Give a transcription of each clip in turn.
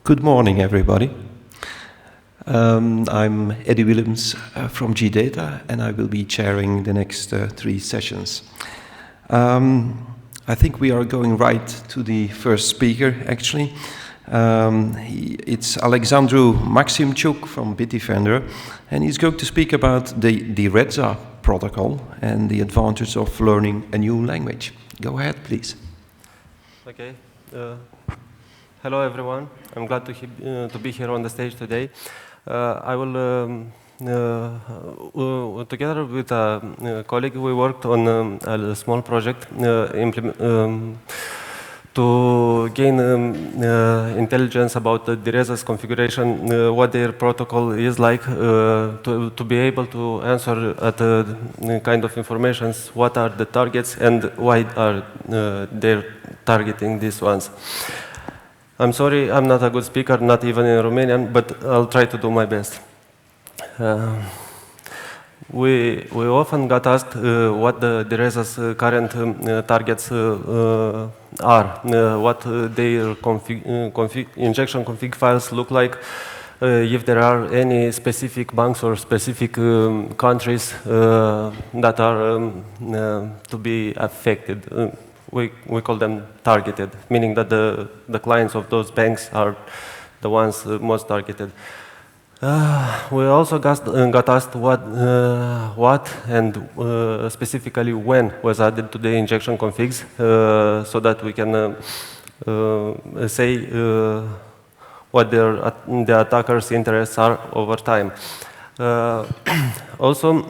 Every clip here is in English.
Good morning, everybody. I'm Eddie Willems from GData, and I will be chairing the next 3 sessions. I think we are going right to the first speaker, actually. It's Alexandru Maximciuc from Bitdefender, and he's going to speak about the Dyreza protocol and the advantage of learning a new language. Go ahead, please. Okay. Hello, everyone. I'm glad to be here on the stage today. I will, together with a colleague, we worked on a small project to gain intelligence about the Dyreza's configuration, what their protocol is like, to be able to answer at kind of informations, what are the targets and why are they targeting these ones. I'm sorry, I'm not a good speaker, not even in Romanian, but I'll try to do my best. We often got asked what the Dyreza's current targets are, what their injection config files look like, if there are any specific banks or specific countries that are to be affected. We call them targeted, meaning that the clients of those banks are the ones most targeted. We also got asked what and specifically when was added to the injection configs, so that we can say what the attacker's interests are over time. Also,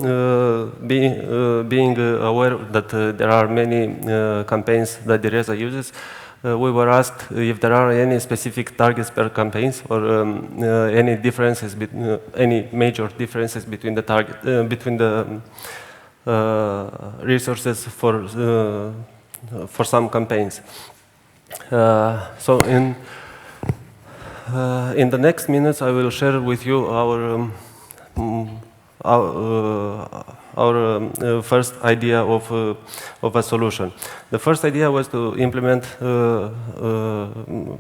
being aware that there are many campaigns that Dyreza uses, we were asked if there are any specific targets per campaigns or any differences, any major differences between the resources for some campaigns. So in the next minutes, I will share with you our first idea of a solution. The first idea was to implement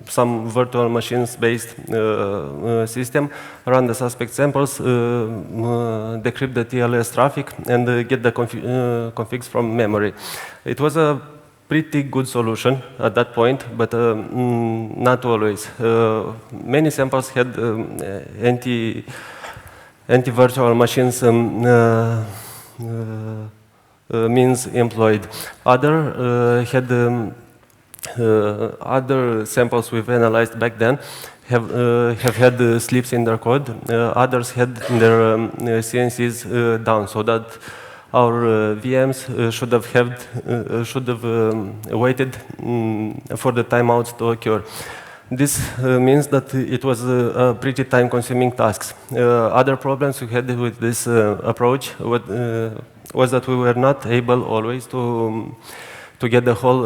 some virtual machines-based system, run the suspect samples, decrypt the TLS traffic, and get the configs from memory. It was a pretty good solution at that point, but not always. Many samples had anti-virtual machines means employed. Other samples we've analyzed back then have had slips in their code. Others had their CNCs down, so that our VMs should have waited for the timeouts to occur. This means that it was a pretty time-consuming task. Other problems we had with this approach was that we were not able always to get the whole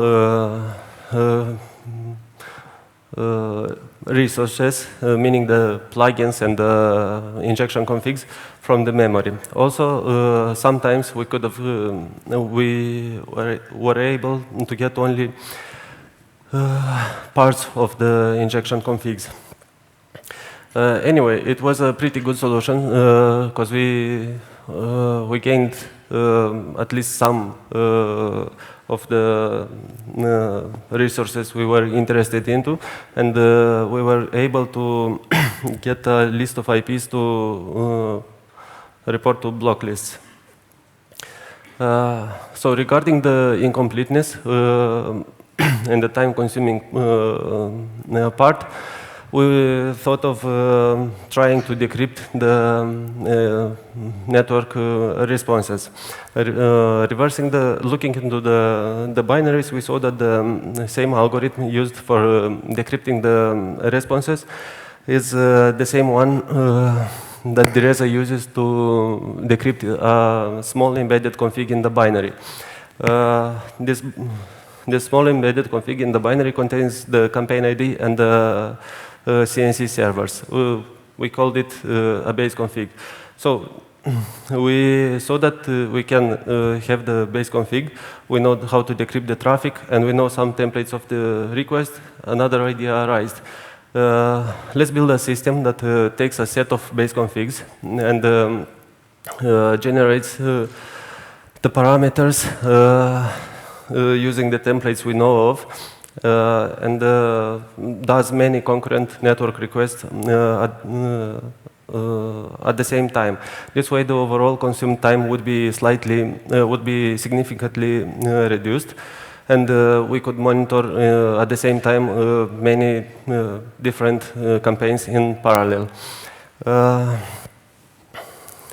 resources, meaning the plugins and the injection configs, from the memory. Also, sometimes we were able to get only parts of the injection configs. Anyway, it was a pretty good solution because we gained at least some of the resources we were interested into, and we were able to get a list of IPs to report to block lists. So regarding the incompleteness and the time-consuming part, we thought of trying to decrypt the network responses. Looking into the binaries, we saw that the same algorithm used for decrypting the responses is the same one that Dyreza uses to decrypt a small embedded config in the binary. This small embedded config in the binary contains the campaign ID and the CNC servers. We called it a base config. So we saw that we can have the base config. We know how to decrypt the traffic, and we know some templates of the request. Another idea arose. Let's build a system that takes a set of base configs and generates the parameters using the templates we know of, and does many concurrent network requests at the same time. This way, the overall consumed time would be significantly reduced, and we could monitor at the same time many different campaigns in parallel.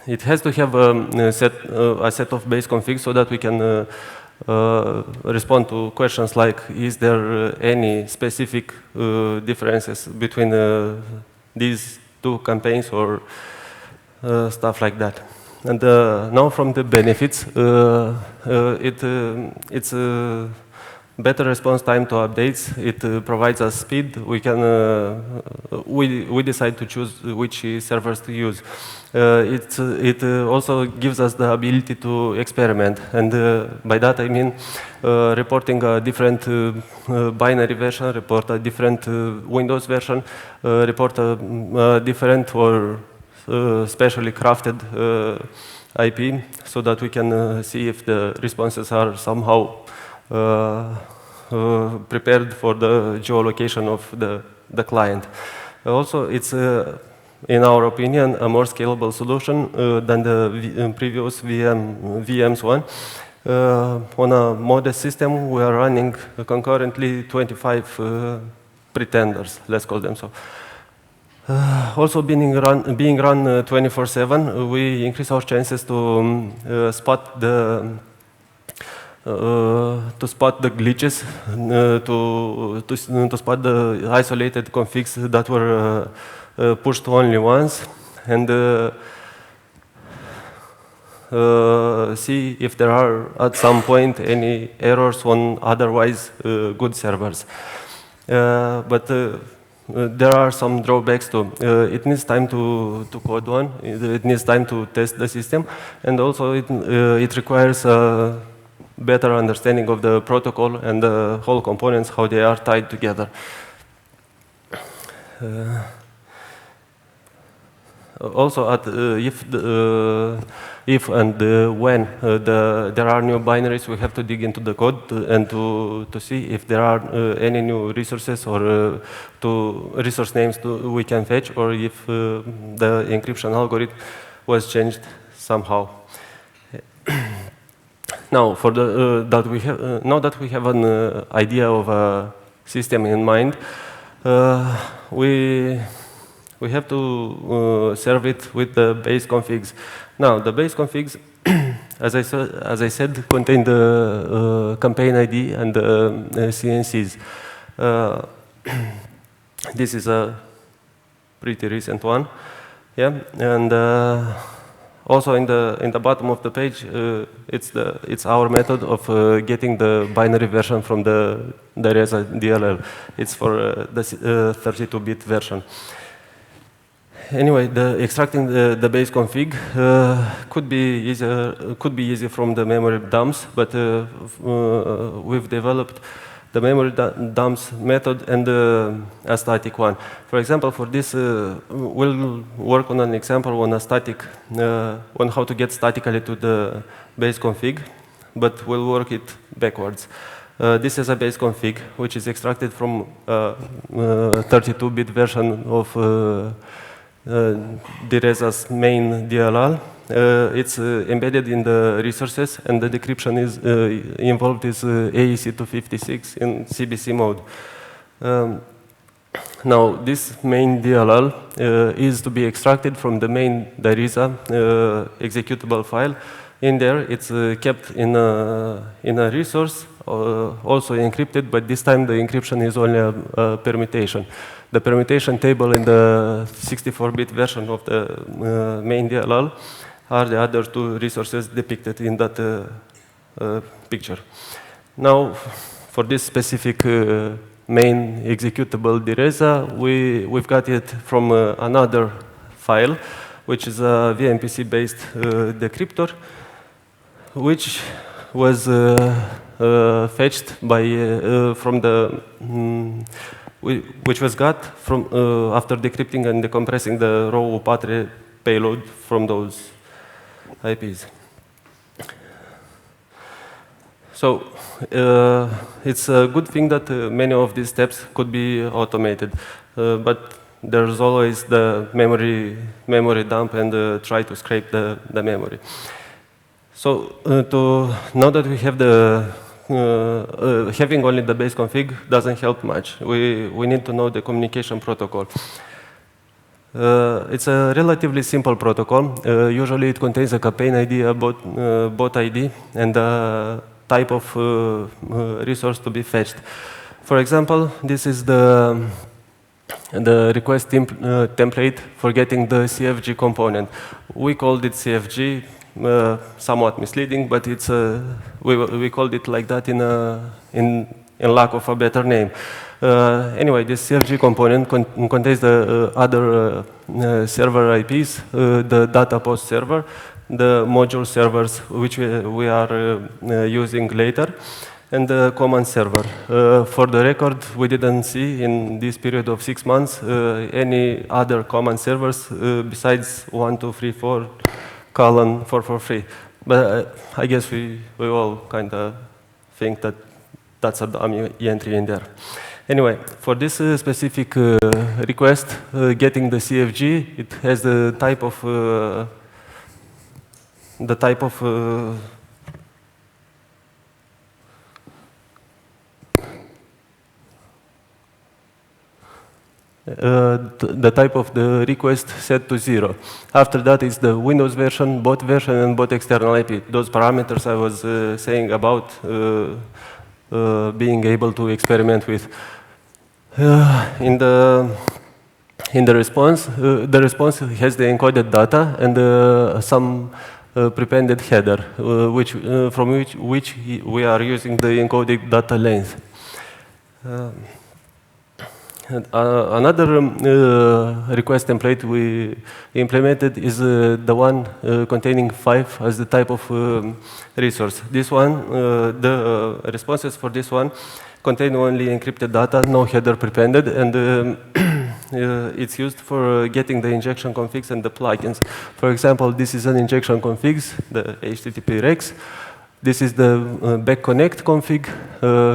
It has to have a set of base configs so that we can respond to questions like, is there any specific differences between these two campaigns or stuff like that. And now from the benefits, it's better response time to updates. It provides us speed. We can we decide to choose which servers to use. It also gives us the ability to experiment, and by that I mean reporting a different binary version, report a different Windows version, report a different or specially crafted IP, so that we can see if the responses are somehow prepared for the geolocation of the client. Also, it's, in our opinion, a more scalable solution than the previous VMs one. On a modest system, we are running concurrently 25 pretenders, let's call them so. Also, being run 24/7, we increase our chances to spot the glitches, to spot the isolated configs that were pushed only once, and see if there are at some point any errors on otherwise good servers. But there are some drawbacks too. It needs time to code one. It needs time to test the system, and also it requires a better understanding of the protocol and the whole components, how they are tied together. Also, if and when there are new binaries, we have to dig into the code and to see if there are any new resources or resource names we can fetch, or if the encryption algorithm was changed somehow. Now, now that we have an idea of a system in mind, we have to serve it with the base configs. Now, the base configs, as I said, contain the campaign ID and the CNCs. This is a pretty recent one, yeah. And also in the bottom of the page, it's our method of getting the binary version from the Dyreza DLL. It's for the 32-bit version. Anyway, extracting the base config could be easy from the memory dumps, but we've developed the memory dumps method and a static one. For example, for this, we'll work on an example on on how to get statically to the base config, but we'll work it backwards. This is a base config, which is extracted from a 32-bit version of Dyreza's main DLL. It's embedded in the resources, and the decryption is involved is AEC-256 in CBC mode. Now, this main DLL is to be extracted from the main Dyreza executable file. In there, it's kept in a resource, also encrypted, but this time the encryption is only a permutation. The permutation table in the 64-bit version of the main DLL are the other two resources depicted in that picture. Now, for this specific main executable Dyreza, we've got it from another file, which is a VMPC-based decryptor, which was fetched by from the which was got from after decrypting and decompressing the raw UPATRE payload from those IPs. So it's a good thing that many of these steps could be automated, but there's always the memory dump and try to scrape the memory. So now that we have the having only the base config doesn't help much. We need to know the communication protocol. It's a relatively simple protocol. Usually it contains a campaign ID, a bot ID, and a type of resource to be fetched. For example, this is the request template for getting the CFG component. We called it CFG, somewhat misleading, but it's we called it like that in lack of a better name. Anyway, this CFG component contains the other server IPs, the data post server, the module servers, which we are using later, and the command server. For the record, we didn't see in this period of 6 months any other command servers besides 1234:443. But I guess we all kind of think that that's a dummy entry in there. Anyway, for this specific request, getting the CFG, it has the type of the request set to 0. After that, it's the Windows version, bot version, and bot external IP. Those parameters I was saying about being able to experiment with. In the response, the response has the encoded data and some prepended header, from which we are using the encoded data length. Another request template we implemented is the one containing 5 as the type of resource. This one, the responses for this one contain only encrypted data, no header prepended, and it's used for getting the injection configs and the plugins. For example, this is an injection configs, the HTTP rex. This is the back connect config.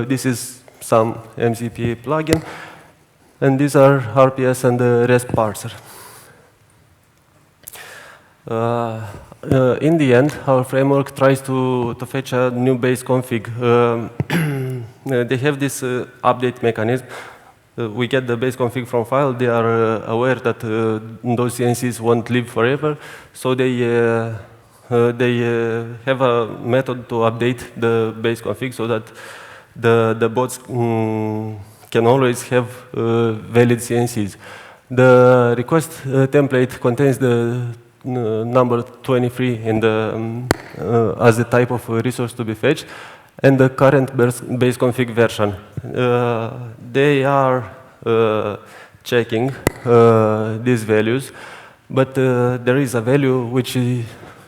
This is some MZPA plugin. And these are RPS and the REST parser. In the end, our framework tries to fetch a new base config. They have this update mechanism. We get the base config from file. They are aware that those CNCs won't live forever, so they have a method to update the base config so that the bots can always have valid CNCs. The request template contains the number 23 in the, as the type of resource to be fetched, and the current base config version. They are checking these values, but there is a value which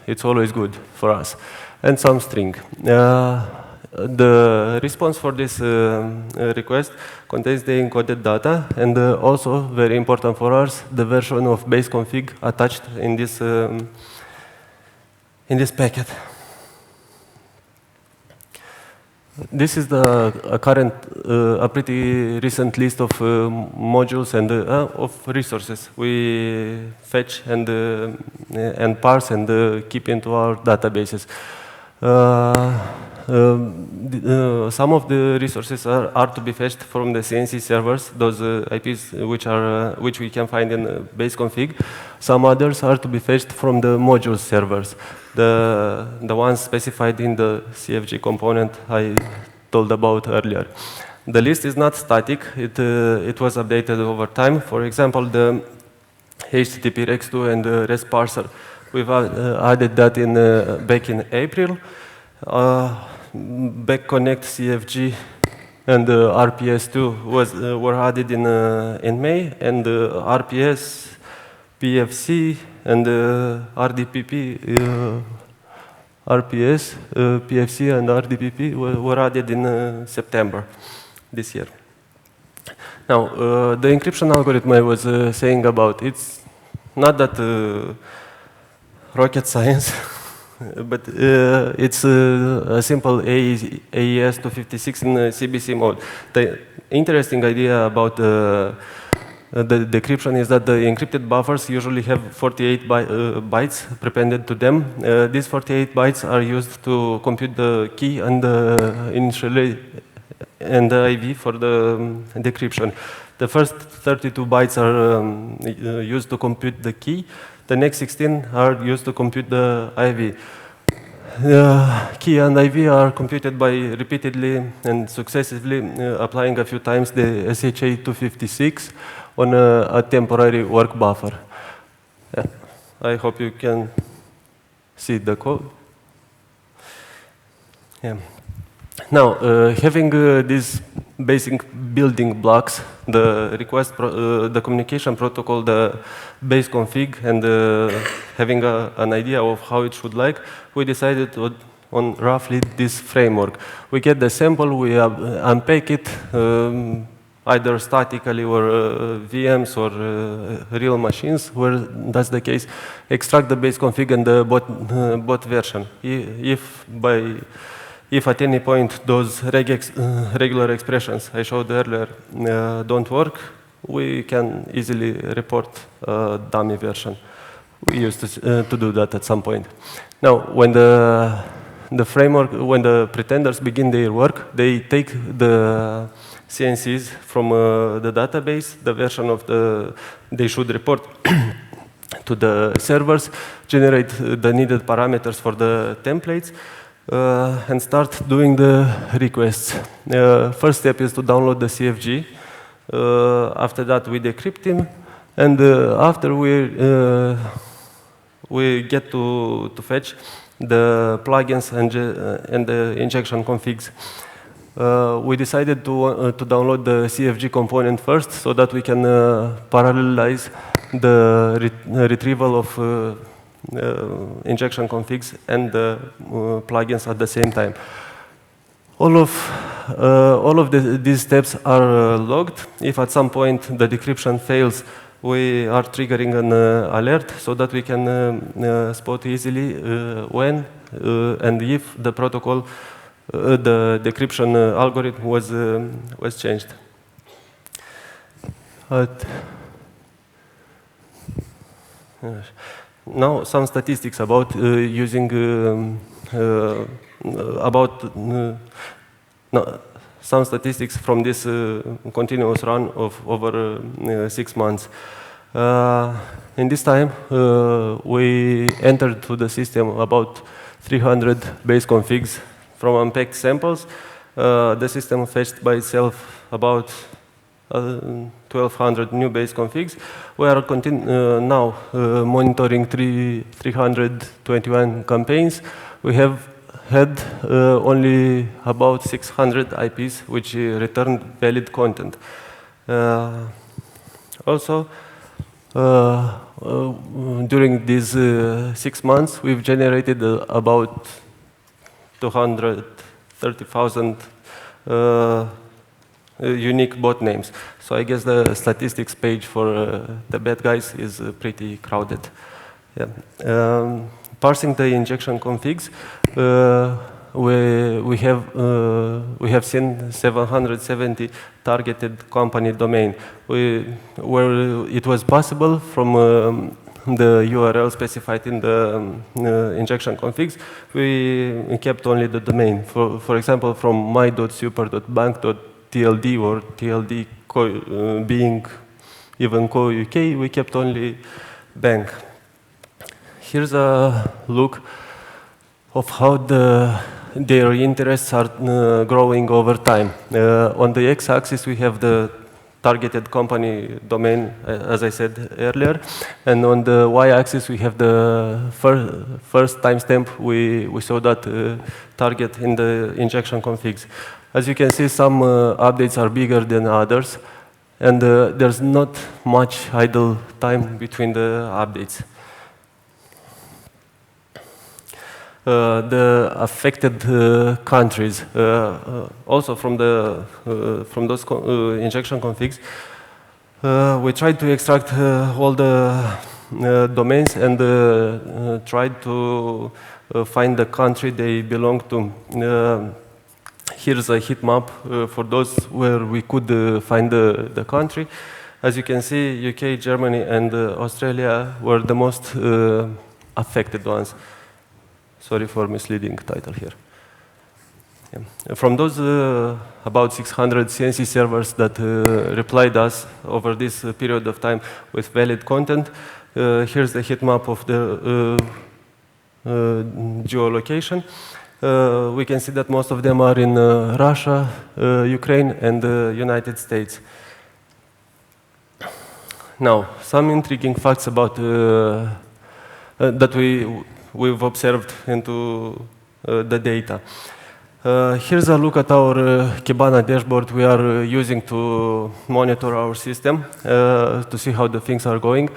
it's always good for us, and some string. The response for this request contains the encoded data, and also, very important for us, the version of base config attached in this packet. This is a pretty recent list of modules and of resources we fetch and parse and keep into our databases. Some of the resources are to be fetched from the CNC servers, those IPs which we can find in base config. Some others are to be fetched from the module servers, the ones specified in the CFG component I told about earlier. The list is not static. It was updated over time. For example, the HTTP rex2 and the REST parser, we've added that back in April. Back connect CFG and RPS2 were added in May, and RPS, PFC, and RDPP, RPS, PFC, and RDPP were added in September this year. Now, the encryption algorithm I was saying about, it's not that rocket science, but it's a simple AES 256 in CBC mode. The interesting idea about the decryption is that the encrypted buffers usually have 48 bytes prepended to them. These 48 bytes are used to compute the key and the IV for the decryption. The first 32 bytes are used to compute the key. The next 16 are used to compute the IV. Key and IV are computed by repeatedly and successively applying a few times the SHA-256 on a temporary work buffer. Yeah. I hope you can see the code. Yeah. Now, having these basic building blocks, the request, the communication protocol, the base config, and having an idea of how it should look, we decided on roughly this framework. We get the sample, we unpack it, either statically or VMs or real machines, where that's the case, extract the base config and the bot version. If at any point those regular expressions I showed earlier don't work, we can easily report a dummy version. We used to do that at some point. Now, when the framework, when the pretenders begin their work, they take the CNCs from the database, the version of they should report to the servers, generate the needed parameters for the templates, and start doing the requests. First step is to download the CFG. After that, we decrypt him, and after we get to fetch the plugins and the injection configs. We decided to download the CFG component first, so that we can parallelize the retrieval of injection configs and the plugins at the same time. All of these steps are logged. If at some point the decryption fails, we are triggering an alert so that we can spot easily when and if the protocol, the decryption algorithm was changed. Now, some statistics about using some statistics from this continuous run of over 6 months. In this time, we entered to the system about 300 base configs from unpacked samples. The system fetched by itself about 1,200 new base configs. We are now monitoring 321 campaigns. We have had only about 600 IPs which returned valid content. Also, during these 6 months, we've generated about 230,000 unique bot names. So I guess the statistics page for the bad guys is pretty crowded. Yeah. Parsing the injection configs, we have seen 770 targeted company domain, where it was possible from the URL specified in the injection configs. We kept only the domain. For example, from my.super.bank.tld or tld being even co.uk, we kept only bank. Here's a look of how their interests are growing over time. On the x-axis, we have the targeted company domain, as I said earlier, and on the y-axis, we have the first timestamp we saw that target in the injection configs. As you can see, some updates are bigger than others, and there's not much idle time between the updates. the affected countries. Also from those injection configs, we tried to extract all the domains and tried to find the country they belong to. Here's a heat map for those where we could find the country. As you can see, UK, Germany, and Australia were the most affected ones. Sorry for misleading title here. Yeah. From those about 600 CNC servers that replied us over this period of time with valid content, here's the heat map of the geolocation. We can see that most of them are in Russia, Ukraine, and the United States. Now, some intriguing facts about that we've observed into the data. Here's a look at our Kibana dashboard we are using to monitor our system to see how the things are going.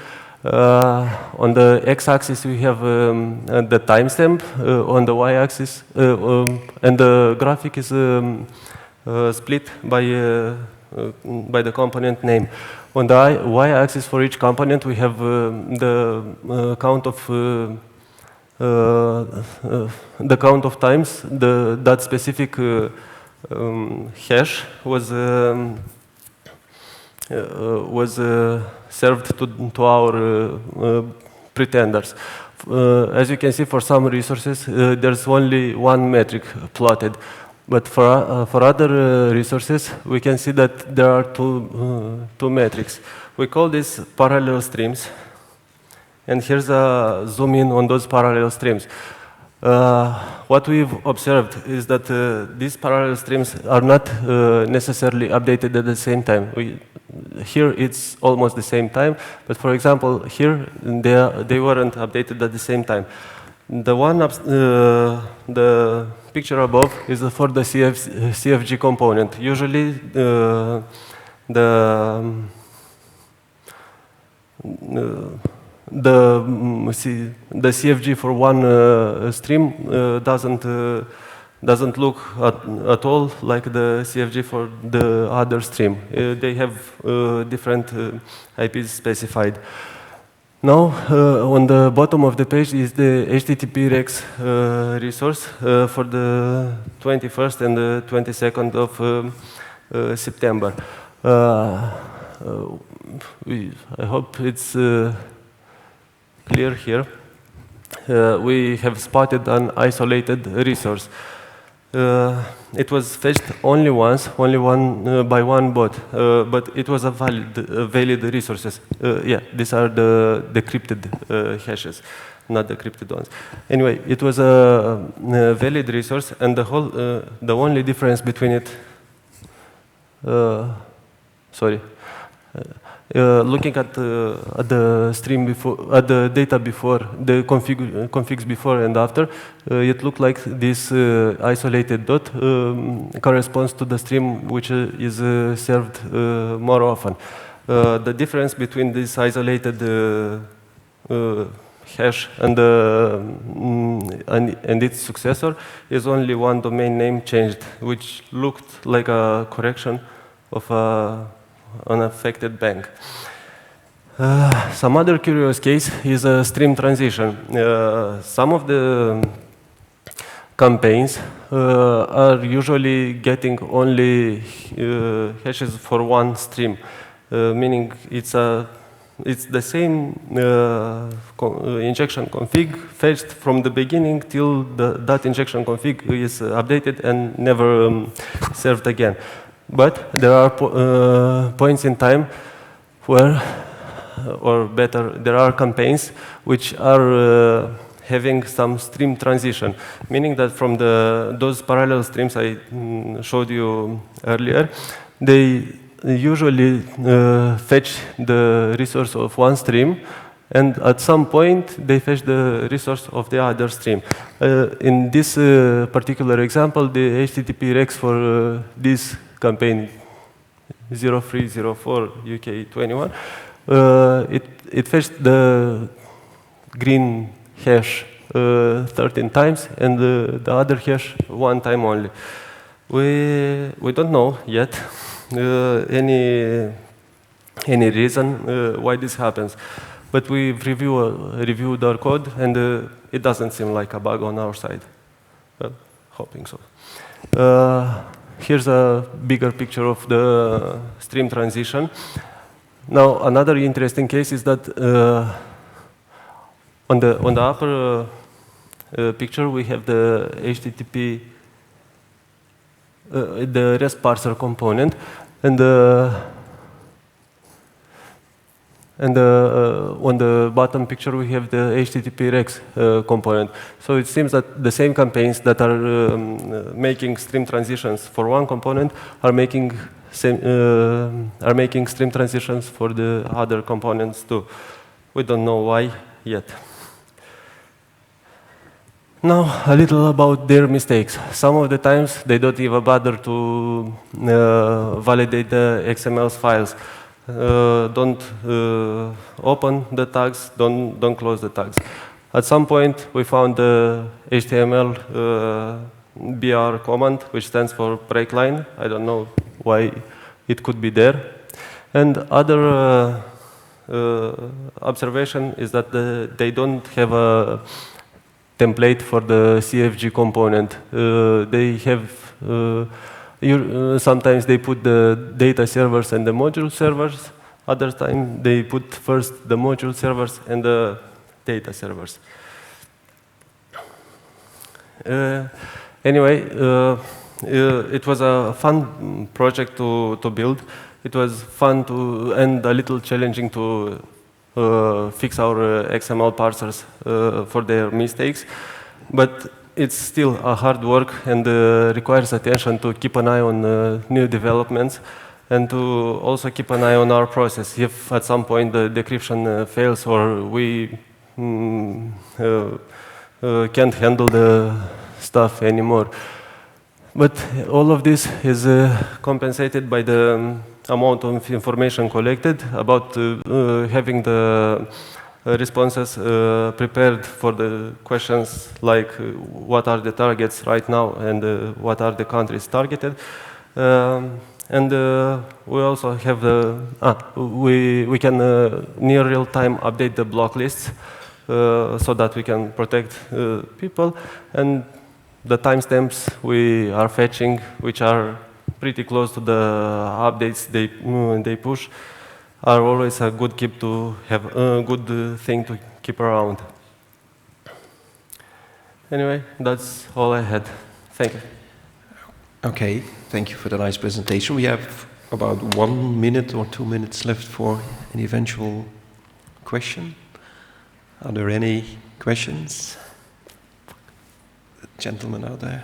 On the x-axis, we have the timestamp. On the y-axis, and the graphic is split by the component name. On the y-axis for each component, we have the count of times that specific hash was served to our pretenders. As you can see, for some resources, there's only one metric plotted. But for other resources, we can see that there are two metrics. We call these parallel streams. And here's a zoom in on those parallel streams. What we've observed is that these parallel streams are not necessarily updated at the same time. Here it's almost the same time, but for example, here they weren't updated at the same time. The one the picture above is for the CFG component. Usually the CFG for one stream doesn't look at all like the CFG for the other stream. They have different IPs specified. Now, on the bottom of the page is the HTTP Rex resource for the 21st and the 22nd of September. I hope it's clear here. We have spotted an isolated resource. It was fetched only once, by one bot, but it was a valid resources. Yeah, these are the decrypted hashes, not the encrypted ones. Anyway, it was a valid resource, and the only difference between it. Looking at the stream before, at the data before, the configs before and after, it looked like this isolated dot corresponds to the stream which is served more often. The difference between this isolated hash and its successor is only one domain name changed, which looked like a correction of an affected bank. Some other curious case is a stream transition. Some of the campaigns are usually getting only hashes for one stream, meaning it's the same injection config fetched from the beginning till that injection config is updated and never served again. But there are points in time where, or better, there are campaigns which are having some stream transition, meaning that from those parallel streams I showed you earlier, they usually fetch the resource of one stream, and at some point they fetch the resource of the other stream. In this particular example, the HTTP Rex for this campaign 0304 UK 21, it fetched the green hash 13 times, and the other hash 1 time only. We don't know yet any reason why this happens, but we've reviewed our code, and it doesn't seem like a bug on our side. Hoping so. Here's a bigger picture of the stream transition. Now, another interesting case is that on the upper picture we have the HTTP, the REST parser component, and on the bottom picture we have the HTTP rex component. So it seems that the same campaigns that are making stream transitions for one component are making stream transitions for the other components too. We don't know why yet. Now, a little about their mistakes. Some of the times they don't even bother to validate the XML files. Don't open the tags, don't close the tags. At some point, we found the HTML BR command, which stands for break line. I don't know why it could be there. And other observation is that they don't have a template for the CFG component. They have sometimes they put the data servers and the module servers. Other time they put first the module servers and the data servers. Anyway, it was a fun project to build. It was fun and a little challenging to fix our XML parsers for their mistakes, but it's still a hard work and requires attention to keep an eye on new developments and to also keep an eye on our process. If at some point the decryption fails or we can't handle the stuff anymore. But all of this is compensated by the amount of information collected about having the responses prepared for the questions like what are the targets right now and what are the countries targeted. And we also have we can near real time update the block lists so that we can protect people, and the timestamps we are fetching, which are pretty close to the updates they push, are always a good good thing to keep around. Anyway, that's all I had. Thank you. Okay, thank you for the nice presentation. We have about 1 minute or 2 minutes left for an eventual question. Are there any questions? The gentleman out there.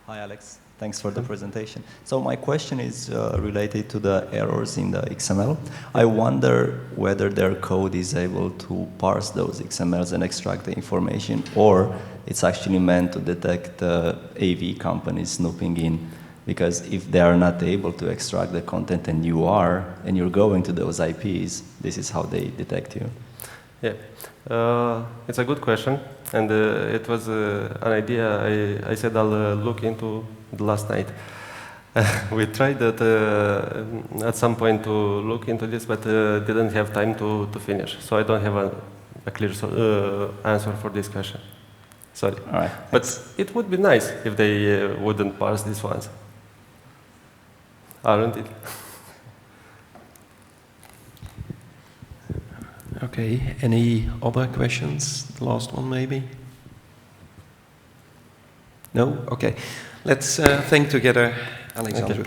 Hi, Alex. Thanks for the presentation. So my question is related to the errors in the XML. I wonder whether their code is able to parse those XMLs and extract the information, or it's actually meant to detect the AV companies snooping in. Because if they are not able to extract the content and you are, and you're going to those IPs, this is how they detect you. Yeah, it's a good question, and it was an idea I said I'll look into the last night. We tried that at some point to look into this, but didn't have time to finish. So I don't have a clear answer for this question. Sorry. All right. But it would be nice if they wouldn't parse these ones. Aren't it? Okay, any other questions? The last one, maybe? No? Okay. Let's thank together Alexandru.